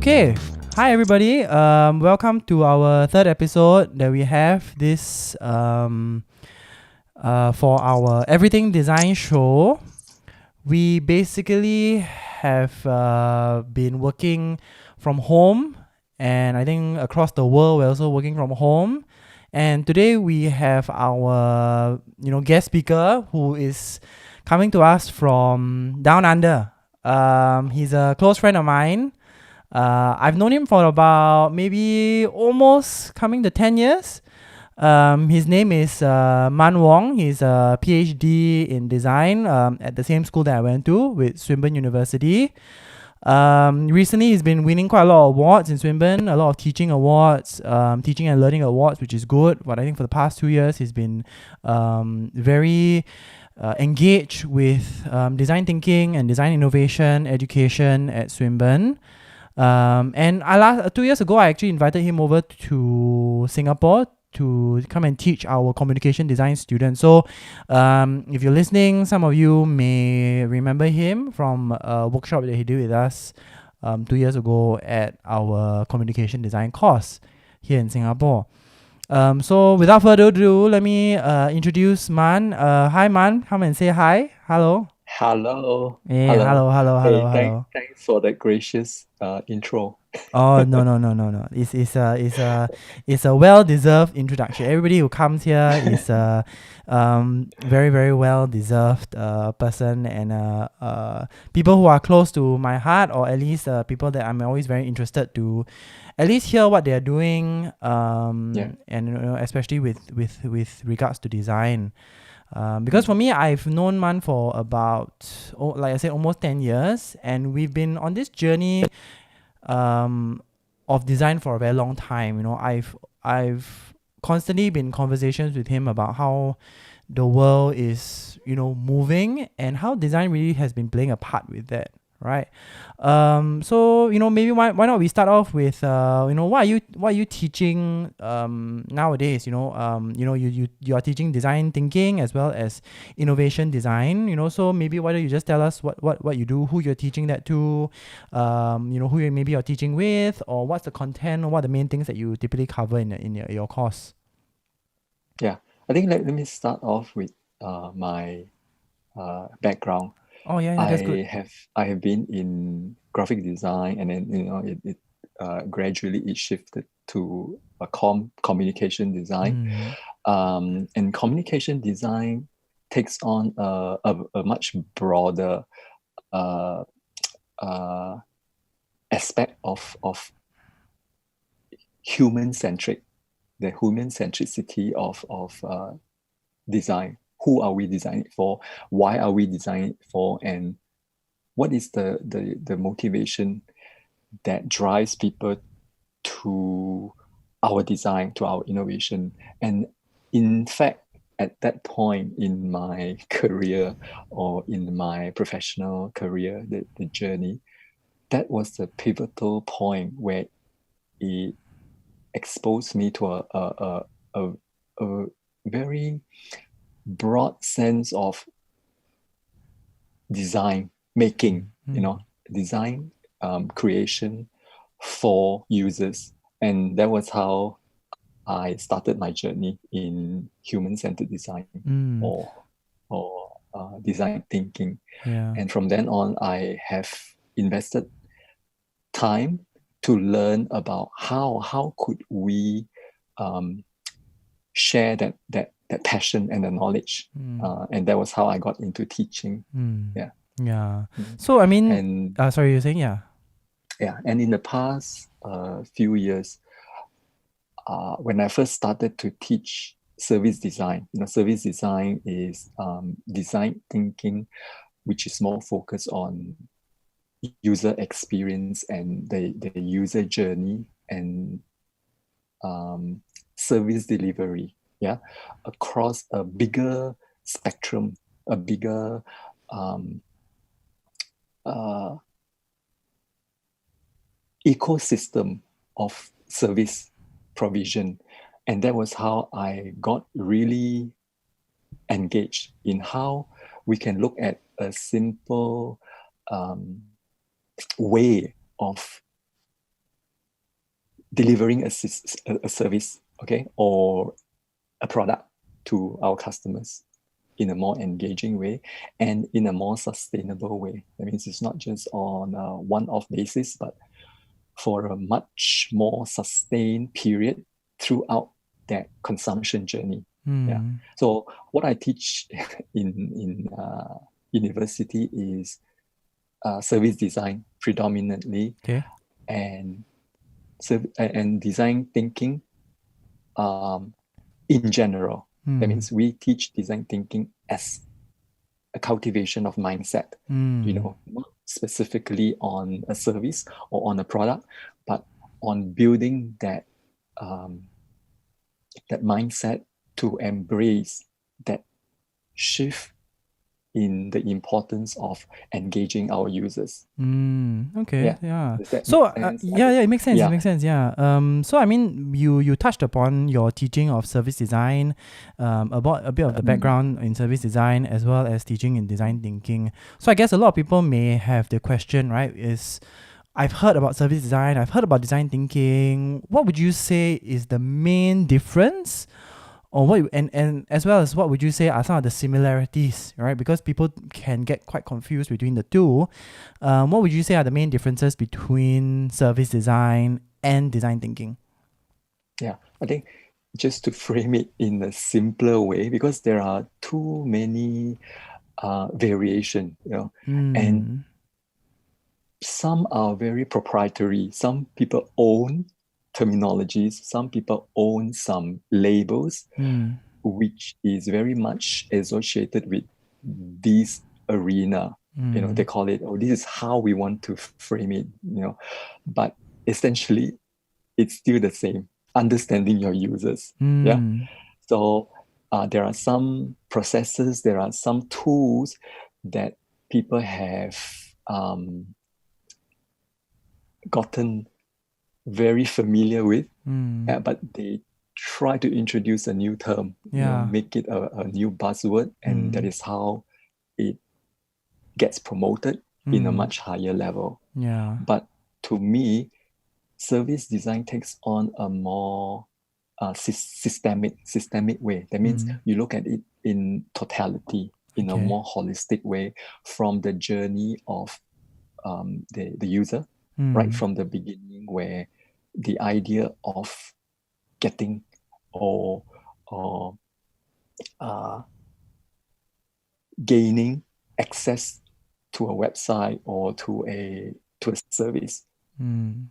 Okay, hi everybody. Welcome to our third episode that we have this for our Everything Design show. We basically have been working from home, and I think across the world we're also working from home. And today we have our guest speaker who is coming to us from down under. He's a close friend of mine. I've known him for about maybe almost coming to 10 years. His name is Mun Wong. He's a PhD in design at the same school that I went to with Swinburne University. Recently, he's been winning quite a lot of awards in Swinburne, a lot of teaching awards, teaching and learning awards, which is good. But I think for the past 2 years, he's been very engaged with design thinking and design innovation education at Swinburne. And 2 years ago, I actually invited him over to Singapore to come and teach our communication design students. So if you're listening, some of you may remember him from a workshop that he did with us 2 years ago at our communication design course here in Singapore. So without further ado, let me introduce Man. Hi Man, come and say hi. Hello. Hello. Hey, Hello. hello. Thanks for that gracious intro. Oh no. It's a well-deserved introduction. Everybody who comes here is a very well-deserved person, and people who are close to my heart, or at least people that I'm always very interested to at least hear what they are doing. Yeah. And especially with regards to design. Because for me, I've known Man for about, like I said, almost 10 years, and we've been on this journey of design for a very long time. I've constantly been in conversations with him about how the world is moving, and how design really has been playing a part with that, right? So maybe why not we start off with what are you teaching nowadays? You are teaching design thinking as well as innovation design. So maybe why don't you just tell us what you do, who you're teaching that to, who you maybe you're teaching with, or what's the content, or what are the main things that you typically cover in your course. Yeah. I think let me start off with my background. Oh yeah, that's good. I have been in graphic design, and then it gradually it shifted to a communication design. And communication design takes on a much broader uh, uh, aspect of human-centric, the human centricity of design. Who are we designing for? Why are we designing it for? And what is the motivation that drives people to our design, to our innovation? And in fact, at that point in my career, or in my professional career, the journey, that was the pivotal point where it exposed me to a very broad sense of design making, design creation for users. And that was how I started my journey in human-centered design, or design thinking. Yeah. And from then on, I have invested time to learn about how could we share that passion and the knowledge. And that was how I got into teaching. Yeah. So I mean, And sorry, you're saying yeah. And in the past few years, when I first started to teach service design, service design is design thinking, which is more focused on user experience and the user journey, and service delivery, across a bigger spectrum, a bigger ecosystem of service provision. And that was how I got really engaged in how we can look at a simple way of delivering a service, okay, or a product to our customers in a more engaging way and in a more sustainable way. That means it's not just on a one-off basis, but for a much more sustained period throughout that consumption journey. Yeah. So what I teach in university is service design predominantly, Okay. and design thinking in general. That means we teach design thinking as a cultivation of mindset, not specifically on a service or on a product, but on building that that mindset to embrace that shift in the importance of engaging our users. Okay. Yeah. Does that So make sense? yeah, it makes sense. Yeah. It makes sense. Yeah. So I mean, you touched upon your teaching of service design, about a bit of the background in service design as well as teaching in design thinking. So I guess a lot of people may have the question, right? Is I've heard about service design. I've heard about design thinking. What would you say is the main difference? Or what and as well as what would you say are some of the similarities, right? Because people can get quite confused between the two. What would you say are the main differences between service design and design thinking? Yeah, I think just to frame it in a simpler way, because there are too many variation, and some are very proprietary. Some people own terminologies, some people own some labels, which is very much associated with this arena. They call it, oh, this is how we want to frame it, but essentially it's still the same, understanding your users. Yeah. So there are some processes, there are some tools that people have gotten very familiar with, but they try to introduce a new term, make it a new buzzword, and that is how it gets promoted in a much higher level. Yeah. But to me, service design takes on a more systemic way. That means you look at it in totality, in a more holistic way, from the journey of the user, right from the beginning, where the idea of getting or gaining access to a website or to a service,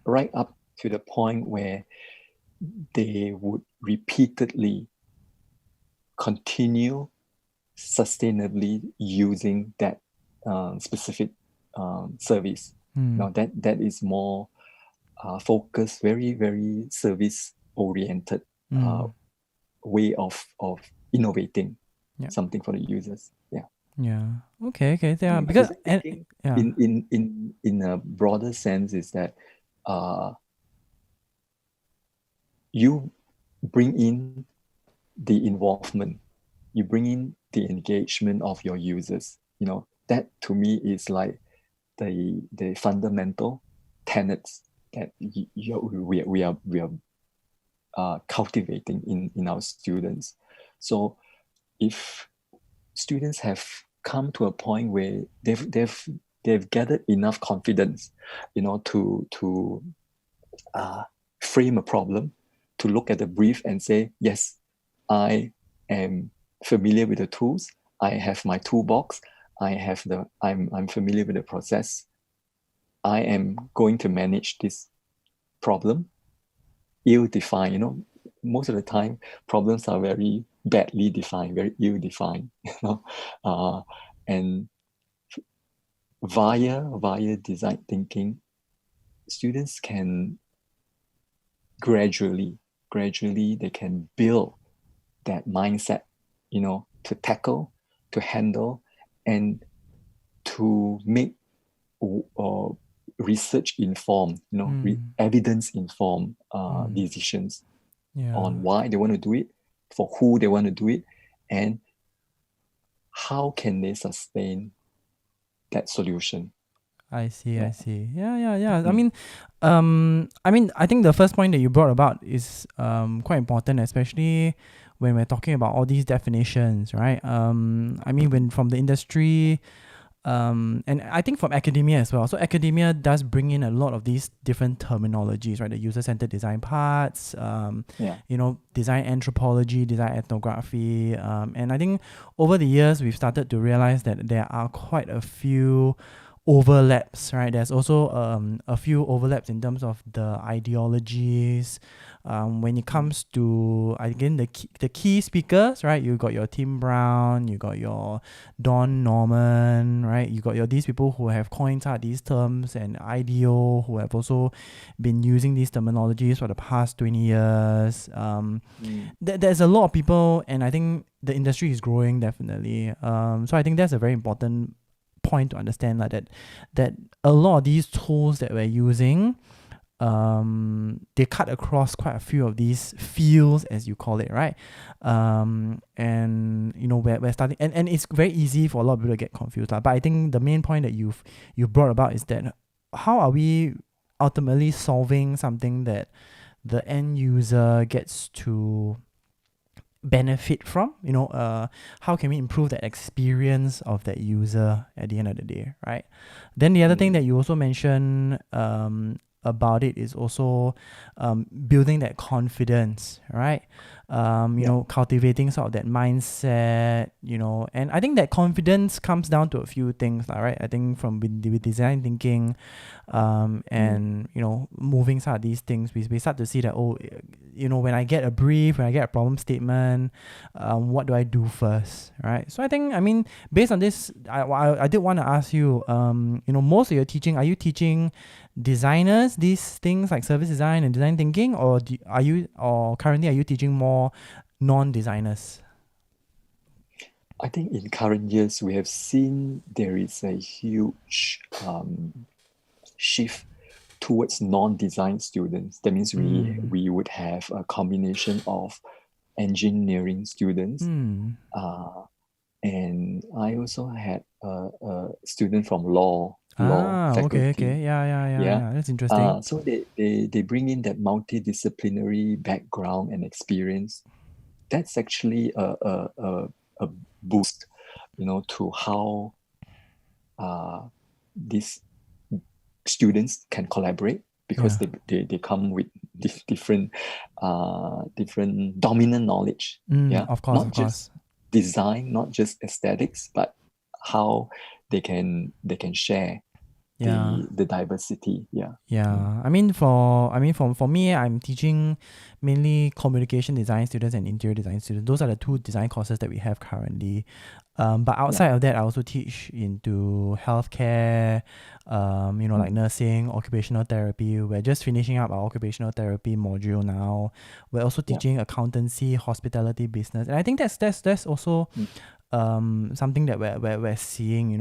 right up to the point where they would repeatedly continue sustainably using that specific service. Now that is more focused, very, very service oriented way of innovating something for the users. Yeah. Yeah. Okay. Yeah. But Because thinking in a broader sense is that you bring in the involvement, you bring in the engagement of your users. That to me is like the fundamental tenets that we are cultivating in our students. So if students have come to a point where they've gathered enough confidence, to frame a problem, to look at the brief and say, yes, I am familiar with the tools. I have my toolbox. I'm familiar with the process. I am going to manage this problem. Ill-defined, most of the time problems are very badly defined, very ill-defined, and via design thinking, students can gradually they can build that mindset, to tackle, to handle, and to make research informed, evidence informed decisions on why they want to do it, for who they want to do it, and how can they sustain that solution. I see, I Yeah. see. Yeah. I think the first point that you brought about is quite important, especially when we're talking about all these definitions, right? When from the industry, and I think from academia as well. So academia does bring in a lot of these different terminologies, right? The user-centered design parts, Yeah. design anthropology, design ethnography, and I think over the years we've started to realize that there are quite a few overlaps, right? There's also a few overlaps in terms of the ideologies. When it comes to, again, the key speakers, right? You got your Tim Brown, you got your Don Norman, right? You got these people who have coined out these terms, and IDEO, who have also been using these terminologies for the past 20 years. There's a lot of people, and I think the industry is growing, definitely. So I think that's a very important point to understand, like that a lot of these tools that we're using, they cut across quite a few of these fields, as you call it, right? And we're starting, and it's very easy for a lot of people to get confused, but I think the main point that you brought about is that how are we ultimately solving something that the end user gets to benefit from? How can we improve the experience of that user at the end of the day, right? Then the other thing that you also mentioned about it is also building that confidence, right? Cultivating sort of that mindset, and I think that confidence comes down to a few things, right? I think from with design thinking, and moving some of these things, we start to see that, when I get a brief, when I get a problem statement, what do I do first, right? So I think, based on this, I did want to ask you, most of your teaching, are you teaching designers these things like service design and design thinking, or currently are you teaching more non-designers? I think in current years, we have seen there is a huge shift towards non-design students. That means we would have a combination of engineering students, and I also had a student from law faculty. Okay. Yeah. That's interesting. So they bring in that multidisciplinary background and experience. That's actually a boost, to how these students can collaborate, because they come with different dominant knowledge. Of course. Just design, not just aesthetics, but how they can share the diversity. For me, I'm teaching mainly communication design students and interior design students. Those are the two design courses that we have currently. But outside of that, I also teach into healthcare, like nursing, occupational therapy. We're just finishing up our occupational therapy module now. We're also teaching accountancy, hospitality, business, and I think that's also something that we're seeing.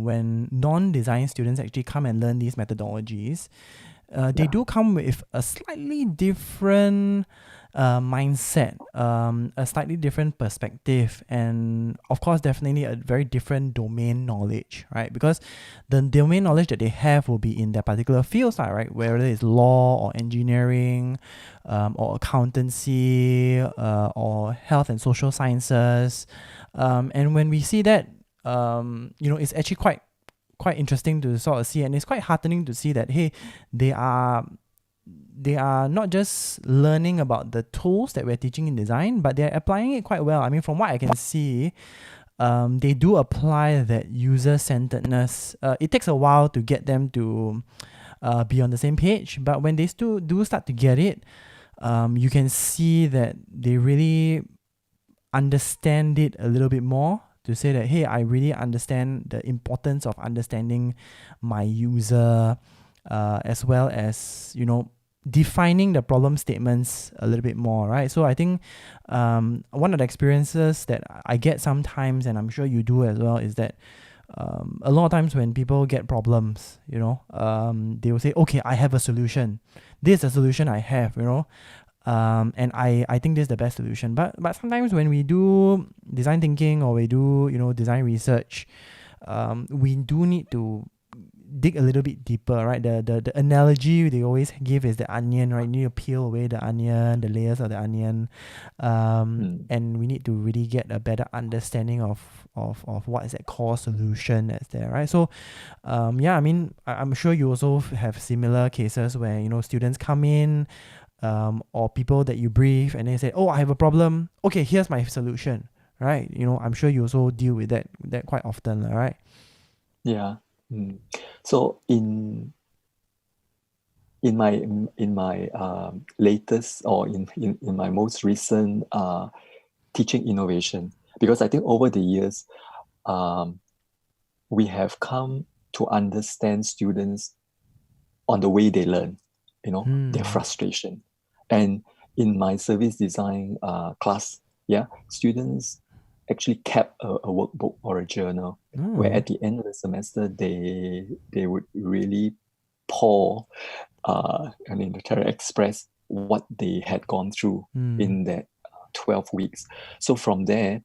When non-design students actually come and learn these methodologies, they do come with a slightly different mindset, a slightly different perspective, and of course definitely a very different domain knowledge, right? Because the domain knowledge that they have will be in their particular fields, right? Whether it's law or engineering, or accountancy, or health and social sciences, and when we see that, it's actually quite interesting to sort of see, and it's quite heartening to see that, hey, they are not just learning about the tools that we're teaching in design, but they're applying it quite well. From what I can see, they do apply that user-centeredness. It takes a while to get them to be on the same page, but when they still do start to get it, you can see that they really understand it a little bit more, to say that, hey, I really understand the importance of understanding my user, as well as, defining the problem statements a little bit more, right? So I think one of the experiences that I get sometimes, and I'm sure you do as well, is that a lot of times when people get problems, they will say, okay, I have a solution. This is a solution I have, and I think this is the best solution. But sometimes when we do design thinking, or we do design research, we do need to dig a little bit deeper, right? The analogy they always give is the onion, right? You need to peel away the onion, the layers of the onion, and we need to really get a better understanding of what is that core solution that's there, right? So, yeah, I mean, I'm sure you also have similar cases where, you know, students come in, or people that you brief and they say, oh, I have a problem. Okay, here's my solution, right? You know, I'm sure you also deal with that quite often, right? Yeah. So in my latest, or in my most recent teaching innovation, because I think over the years we have come to understand students on the way they learn, you know, their frustration. And in my service design class, students actually kept a workbook or a journal where at the end of the semester they would really pour to express what they had gone through in that 12 weeks. So from there,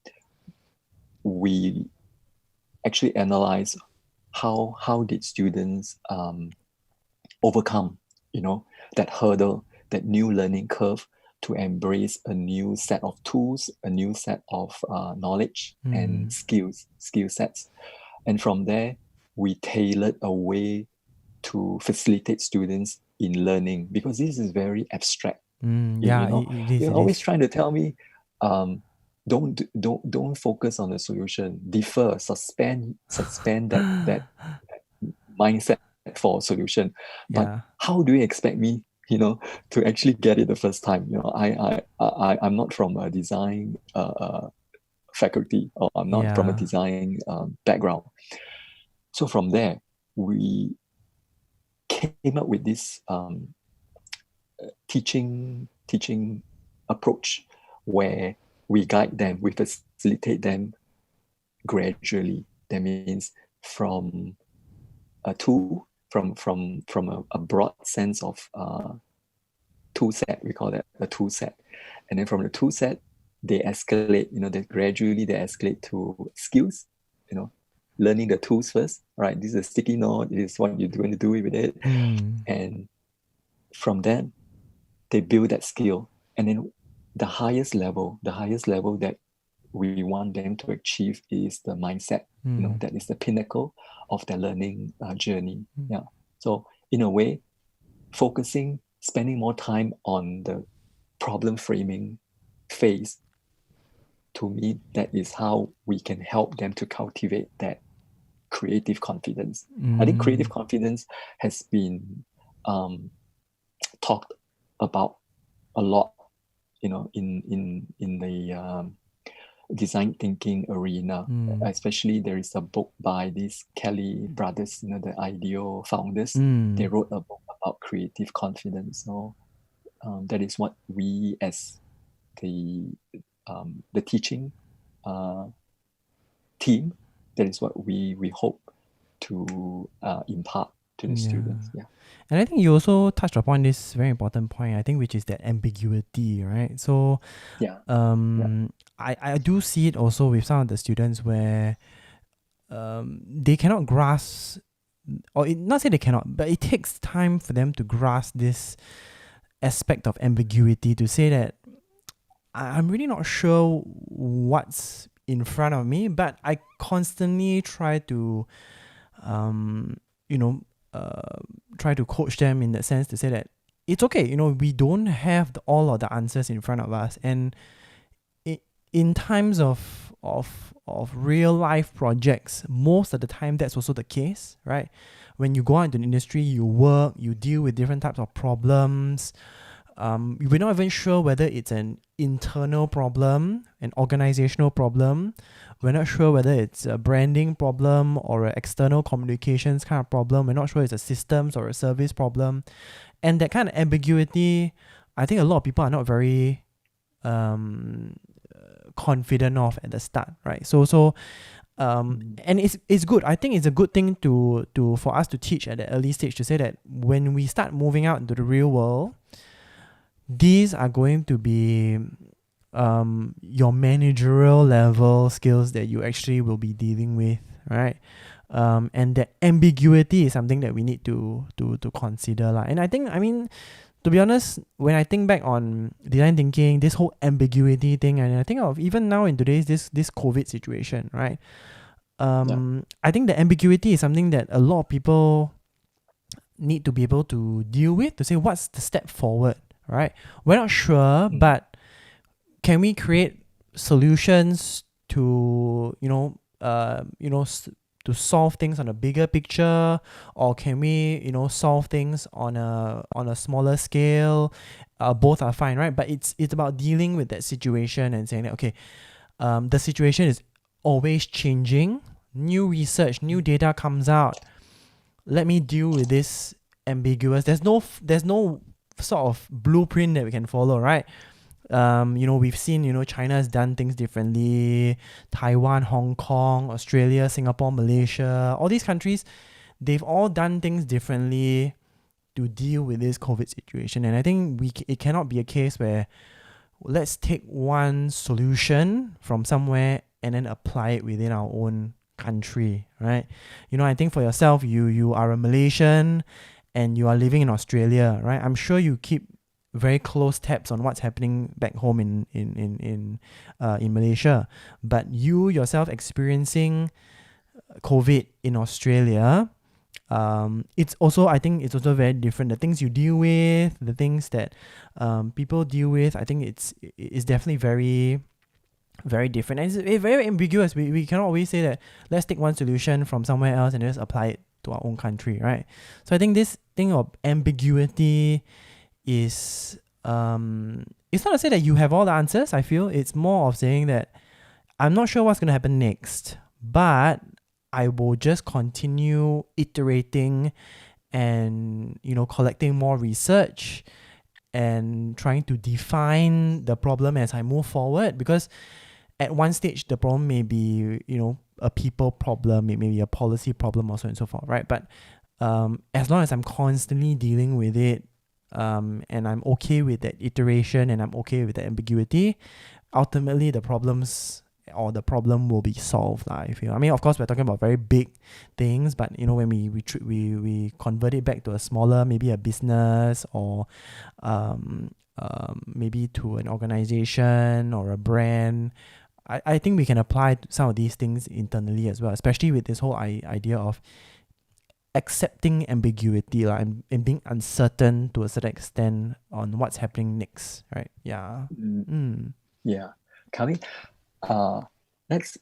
we actually analyze how did students overcome, you know, that hurdle, that new learning curve, to embrace a new set of tools, a new set of knowledge and skill sets. And from there, we tailored a way to facilitate students in learning, because this is very abstract. Yeah, it is. You're It always is. trying to tell me, don't focus on the solution. Defer, suspend that mindset for a solution. But Yeah, how do you expect me, to actually get it the first time? I'm not from a design faculty, or I'm not from a yeah. design background. So from there, we came up with this teaching approach, where we guide them, we facilitate them gradually. That means from a tool, from a broad sense of tool set, we call that a tool set. And then from the tool set, they escalate, gradually they escalate to skills, learning the tools first, right? This is a sticky note, this is what you're going to do with it. And from then, they build that skill. And then the highest level that we want them to achieve is the mindset. That is the pinnacle of their learning journey. Yeah. So in a way, spending more time on the problem framing phase, to me, that is how we can help them to cultivate that creative confidence. I think creative confidence has been talked about a lot, in the design thinking arena. Especially, there is a book by these Kelly brothers, the Ideal founders. They wrote a book about creative confidence. So that is what we, as the teaching team, that is what we hope to impart to the students. Yeah. And I think you also touched upon this very important point, I think, which is that ambiguity, right? So I do see it also with some of the students where they cannot grasp, or not say they cannot, but it takes time for them to grasp this aspect of ambiguity, to say that I'm really not sure what's in front of me, but I constantly try to try to coach them in that sense, to say that it's okay, we don't have all of the answers in front of us. And in times of real life projects, most of the time that's also the case, right? When you go out into the industry, you work, you deal with different types of problems. We're not even sure whether it's an internal problem, an organizational problem. We're not sure whether it's a branding problem or an external communications kind of problem. We're not sure it's a systems or a service problem. And that kind of ambiguity, I think a lot of people are not very confident of at the start, right? So and it's good. I think it's a good thing to for us to teach at the early stage, to say that when we start moving out into the real world, these are going to be your managerial level skills that you actually will be dealing with, right? And that ambiguity is something that we need to consider lah. And I think, I mean, to be honest, when I think back on design thinking, this whole ambiguity thing, and I think of even now in today's this COVID situation, right? I think the ambiguity is something that a lot of people need to be able to deal with, to say what's the step forward, right? We're not sure, but can we create solutions to to solve things on a bigger picture, or can we solve things on a smaller scale? Both are fine, right? But it's about dealing with that situation and saying that, okay, the situation is always changing. New research, new data comes out. Let me deal with this ambiguous. There's no sort of blueprint that we can follow, right? We've seen, China's done things differently. Taiwan, Hong Kong, Australia, Singapore, Malaysia, all these countries, they've all done things differently to deal with this COVID situation. And I think it cannot be a case where let's take one solution from somewhere and then apply it within our own country, right? I think for yourself, you are a Malaysian and you are living in Australia, right? I'm sure you keep very close tabs on what's happening back home in Malaysia. But you yourself experiencing COVID in Australia, I think it's also very different. The things you deal with, the things that people deal with, I think it's definitely very, very different. And it's very ambiguous. We cannot always say that let's take one solution from somewhere else and just apply it to our own country, right? So I think this thing of ambiguity is it's not to say that you have all the answers. I feel it's more of saying that I'm not sure what's going to happen next, but I will just continue iterating and collecting more research and trying to define the problem as I move forward, because at one stage the problem may be a people problem, it may be a policy problem, or so and so forth, right? But as long as I'm constantly dealing with it, and I'm okay with that iteration and I'm okay with the ambiguity, ultimately the problem will be solved, I feel. I mean, of course, we're talking about very big things, but when we convert it back to a smaller, maybe a business, or maybe to an organization or a brand, I think we can apply some of these things internally as well, especially with this whole idea of accepting ambiguity and being uncertain to a certain extent on what's happening next, right? Yeah. Yeah. Kali, let's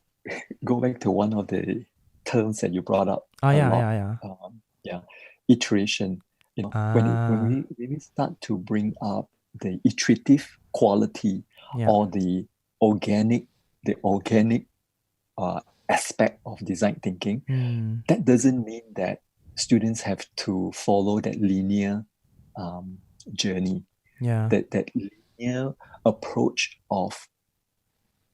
go back to one of the terms that you brought up a lot. Yeah. Iteration. When we start to bring up the iterative quality or the organic aspect of design thinking, that doesn't mean that students have to follow that linear journey. Yeah. That linear approach of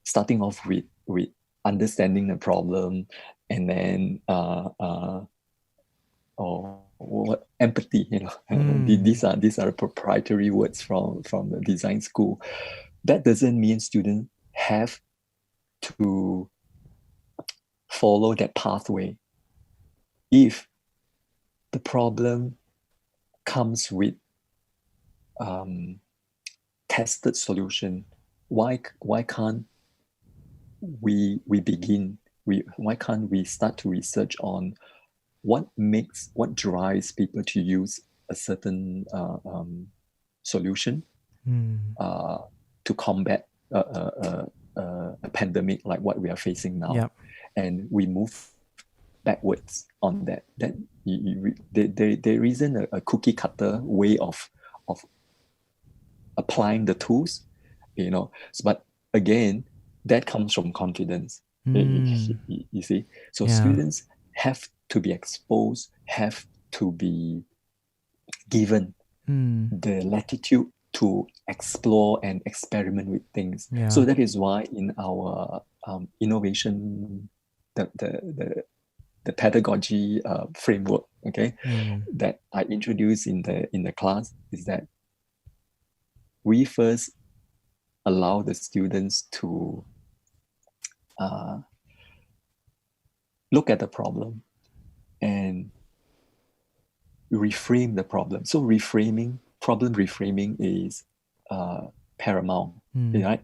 starting off with understanding the problem and then empathy. These are proprietary words from the design school. That doesn't mean students have to follow that pathway. If the problem comes with tested solution, why can't we begin? Why can't we start to research on what drives people to use a certain solution to combat a pandemic like what we are facing now, and we move backwards on that. There isn't a cookie cutter way of applying the tools, but again, that comes from confidence. You see, so students have to be exposed, have to be given the latitude to explore and experiment with things. So that is why in our innovation, the pedagogy framework, that I introduced in the class, is that we first allow the students to look at the problem, and reframe the problem. So problem reframing is paramount, right?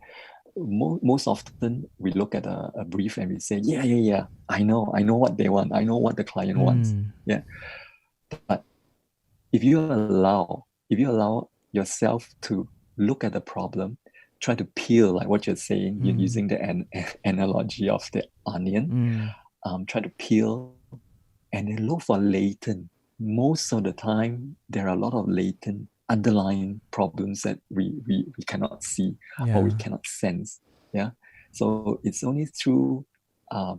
Most often we look at a brief and we say, yeah, I know what they want. I know what the client wants. Yeah. But if you allow yourself to look at the problem, try to peel, like what you're saying, you're using the analogy of the onion, try to peel and then look for latent. Most of the time, there are a lot of latent underlying problems that we cannot see or we cannot sense. Yeah. So it's only through a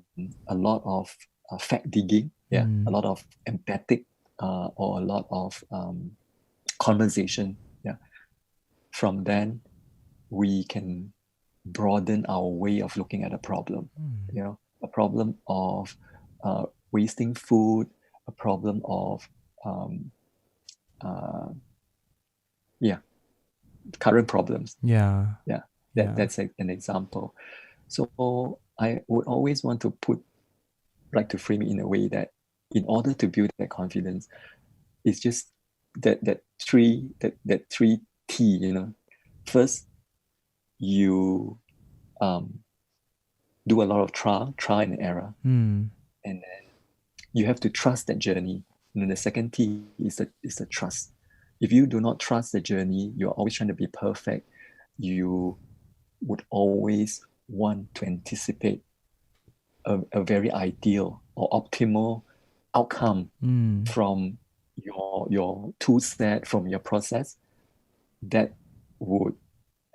lot of fact digging, a lot of empathic or a lot of conversation. Yeah. From then, we can broaden our way of looking at a problem. You know, a problem of wasting food, a problem of current problems. That's an example. So I would always want to like to frame it in a way that in order to build that confidence, it's just that three T, you know. First, you do a lot of trial and error, and then you have to trust that journey. And then the second T is the trust. If you do not trust the journey, you're always trying to be perfect. You would always want to anticipate a very ideal or optimal outcome from your tool set, from your process. That would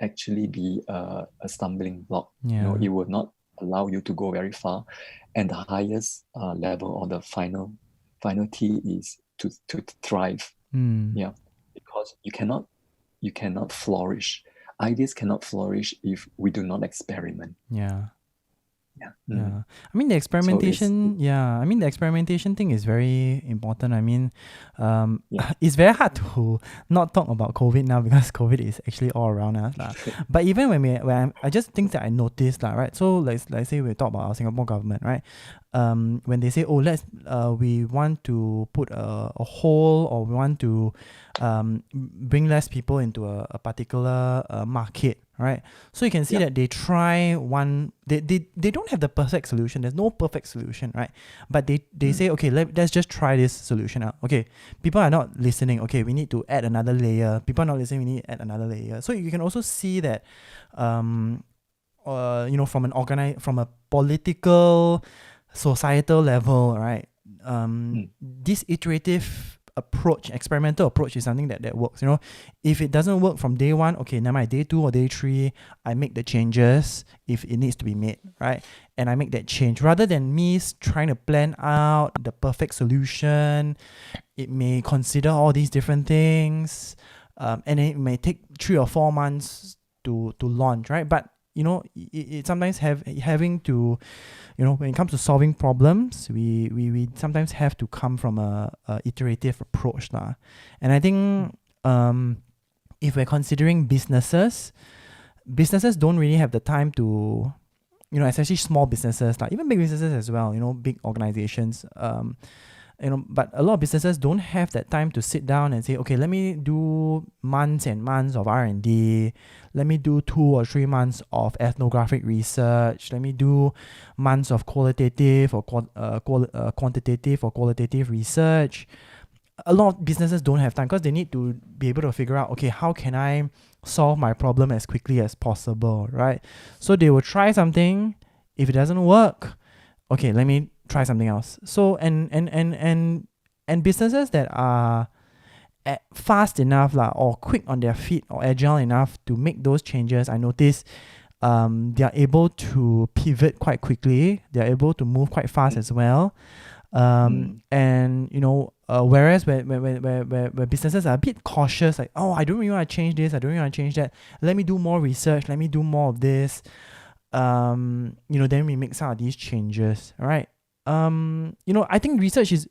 actually be a stumbling block. You know, it would not allow you to go very far. And the highest level or the final T is to thrive. Because you cannot flourish. Ideas cannot flourish if we do not experiment. I mean the experimentation the experimentation thing is very important. I mean it's very hard to not talk about COVID now because COVID is actually all around us but even when I just think that I noticed right, so let's say we talk about our Singapore government, right? When they say we want to put a hold, or we want to bring less people into a particular market, right? So you can see that they try they don't have the perfect solution. There's no perfect solution, right? But they say, okay, let's just try this solution out. Okay, people are not listening. Okay, we need to add another layer. People are not listening. We need to add another layer. So you can also see that from a political, societal level, right? This iterative approach, experimental approach, is something that works. You know, if it doesn't work from day one, okay, never mind, day 2 or day 3, I make the changes if it needs to be made, right? And I make that change rather than me trying to plan out the perfect solution. It may consider all these different things, and it may take 3 or 4 months to launch, right? But you know, it sometimes having to, you know, when it comes to solving problems, we sometimes have to come from a iterative approach lah. And I think if we're considering businesses don't really have the time to, you know, especially small businesses, like even big businesses as well, you know, big organizations, you know, but a lot of businesses don't have that time to sit down and say, okay, let me do months and months of R&D, let me do 2 or 3 months of ethnographic research, let me do months of qualitative or quantitative or qualitative research. A lot of businesses don't have time because they need to be able to figure out, okay, how can I solve my problem as quickly as possible, right? So they will try something. If it doesn't work, okay, let me try something else. So and businesses that are fast enough or quick on their feet or agile enough to make those changes, I notice they are able to pivot quite quickly. They are able to move quite fast as well. And you know, whereas where businesses are a bit cautious, like, oh, I don't really want to change this, I don't really want to change that, let me do more research, let me do more of this, you know, then we make some of these changes, right? You know, I think research is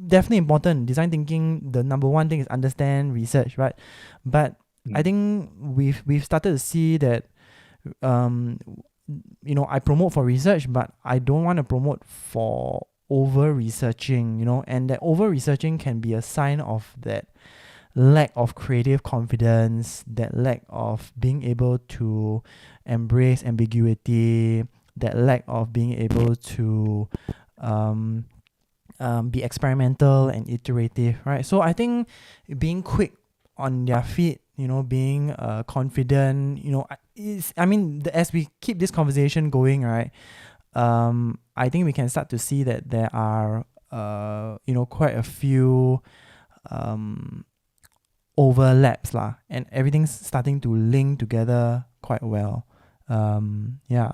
definitely important. Design thinking, the number one thing is understand research, right? But I think we've started to see that you know, I promote for research, but I don't want to promote for over researching, and that over researching can be a sign of that lack of creative confidence, that lack of being able to embrace ambiguity, that lack of being able to um, be experimental and iterative, right? So I think being quick on their feet, being confident, as we keep this conversation going, right? I think we can start to see that there are, quite a few overlaps lah, and everything's starting to link together quite well. Yeah.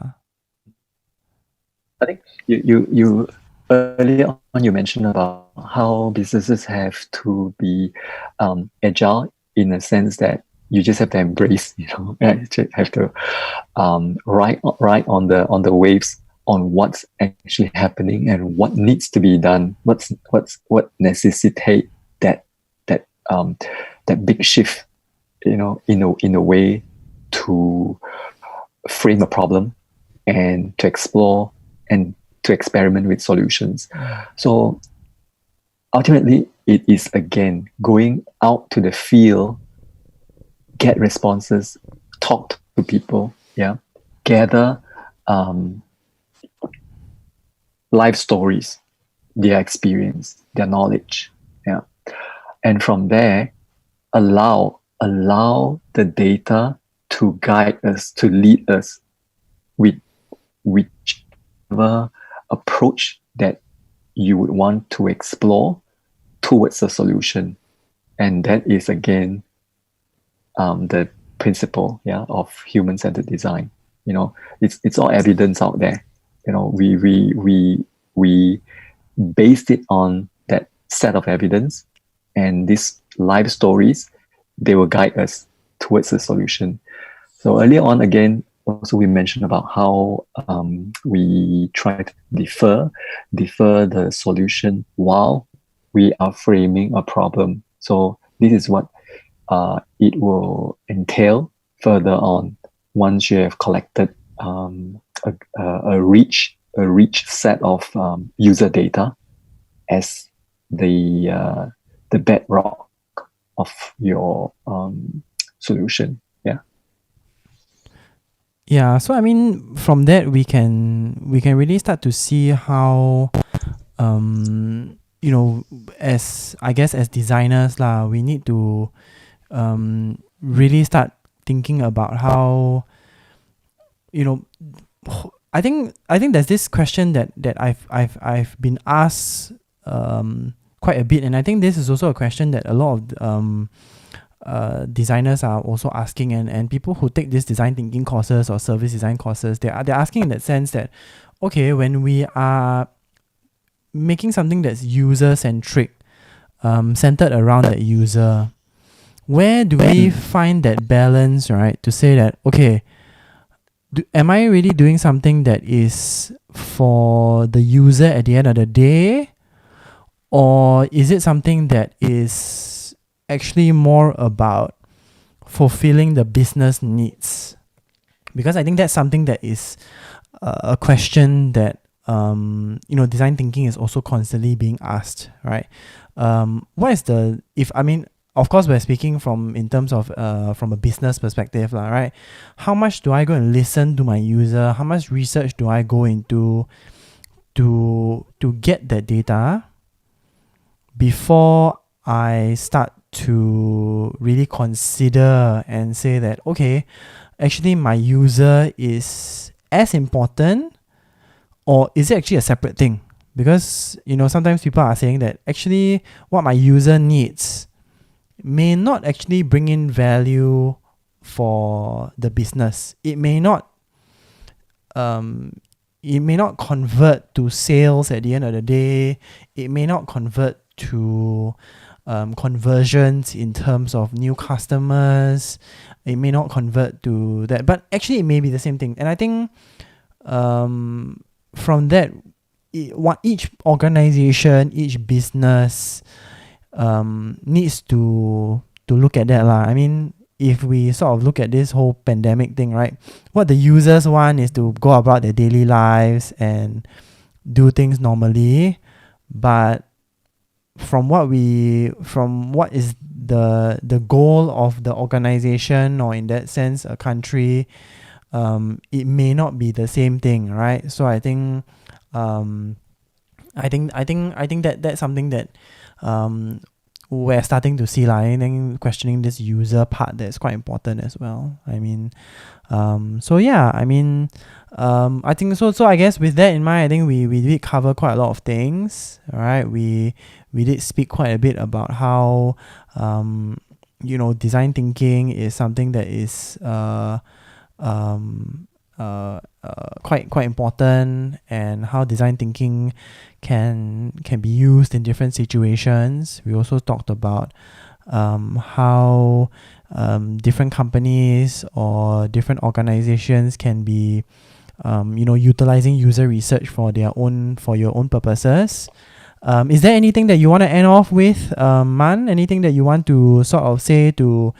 I think you earlier on you mentioned about how businesses have to be agile in a sense that you just have to embrace, you just have to ride on the waves on what's actually happening and what needs to be done, what necessitate that big shift, in a way to frame a problem and to explore and to experiment with solutions. So ultimately, it is again going out to the field, get responses, talk to people, gather life stories, their experience, their knowledge, and from there, allow the data to guide us, to lead us with whichever approach that you would want to explore towards a solution. And that is again the principle of human-centered design. It's all evidence out there. We based it on that set of evidence, and these life stories, they will guide us towards a solution. So earlier on, again, also we mentioned about how we try to defer the solution while we are framing a problem. So this is what it will entail further on once you have collected a rich set of user data as the bedrock of your solution. Yeah, so from that we can really start to see how as designers lah, we need to really start thinking about how I think there's this question that I've been asked quite a bit, and I think this is also a question that a lot of designers are also asking, and people who take this design thinking courses or service design courses, they're asking in that sense that, okay, when we are making something that's user centric, centered around that user, where do we find that balance, right? To say that, okay, am I really doing something that is for the user at the end of the day, or is it something that is actually more about fulfilling the business needs? Because I think that's something that is a question that design thinking is also constantly being asked, right? What is the, of course we're speaking in terms of from a business perspective, right? How much do I go and listen to my user? How much research do I go into to get that data before I start to really consider and say that, okay, actually my user is as important, or is it actually a separate thing? Because sometimes people are saying that actually what my user needs may not actually bring in value for the business. It may not convert to sales at the end of the day. It may not convert to conversions in terms of new customers. It may not convert to that, but actually it may be the same thing. And I think from that, each organization, each business needs to look at that lah. If we sort of look at this whole pandemic thing, right, what the users want is to go about their daily lives and do things normally. but from what is the goal of the organization, or in that sense a country, it may not be the same thing, right? So I think that's something that we're starting to see, like, I think questioning this user part, that's quite important as well. I mean, so yeah, I mean, I think so. So I guess with that in mind, I think we did cover quite a lot of things. All right, we did speak quite a bit about how design thinking is something that is quite important, and how design thinking can be used in different situations. We also talked about how different companies or different organizations can be utilizing user research for your own purposes. Is there anything that you want to end off with, Man? Anything that you want to sort of say to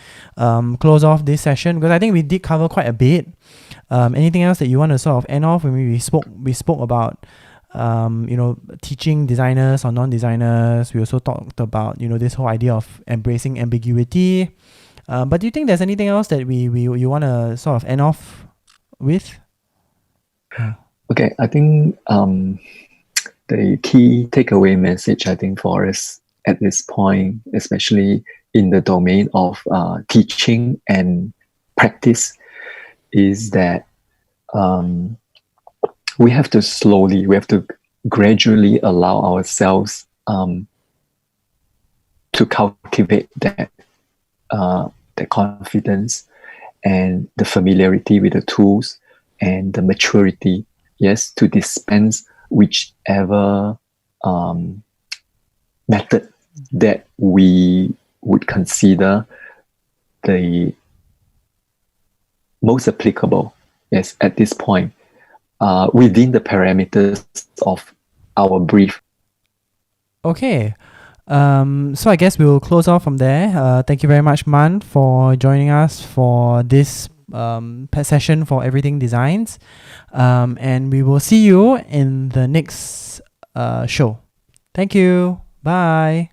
close off this session? Because I think we did cover quite a bit. Anything else that you want to sort of end off? When we spoke about teaching designers or non-designers. We also talked about this whole idea of embracing ambiguity. But do you think there's anything else that you want to sort of end off with? Okay, I think the key takeaway message, I think, for us at this point, especially in the domain of teaching and practice, is that we have to gradually allow ourselves to cultivate that confidence and the familiarity with the tools and the maturity, yes, to dispense whichever method that we would consider the most applicable, yes, at this point, within the parameters of our brief. Okay. So I guess we'll close off from there. Thank you very much, Man, for joining us for this session for Everything Designs. And we will see you in the next show. Thank you. Bye.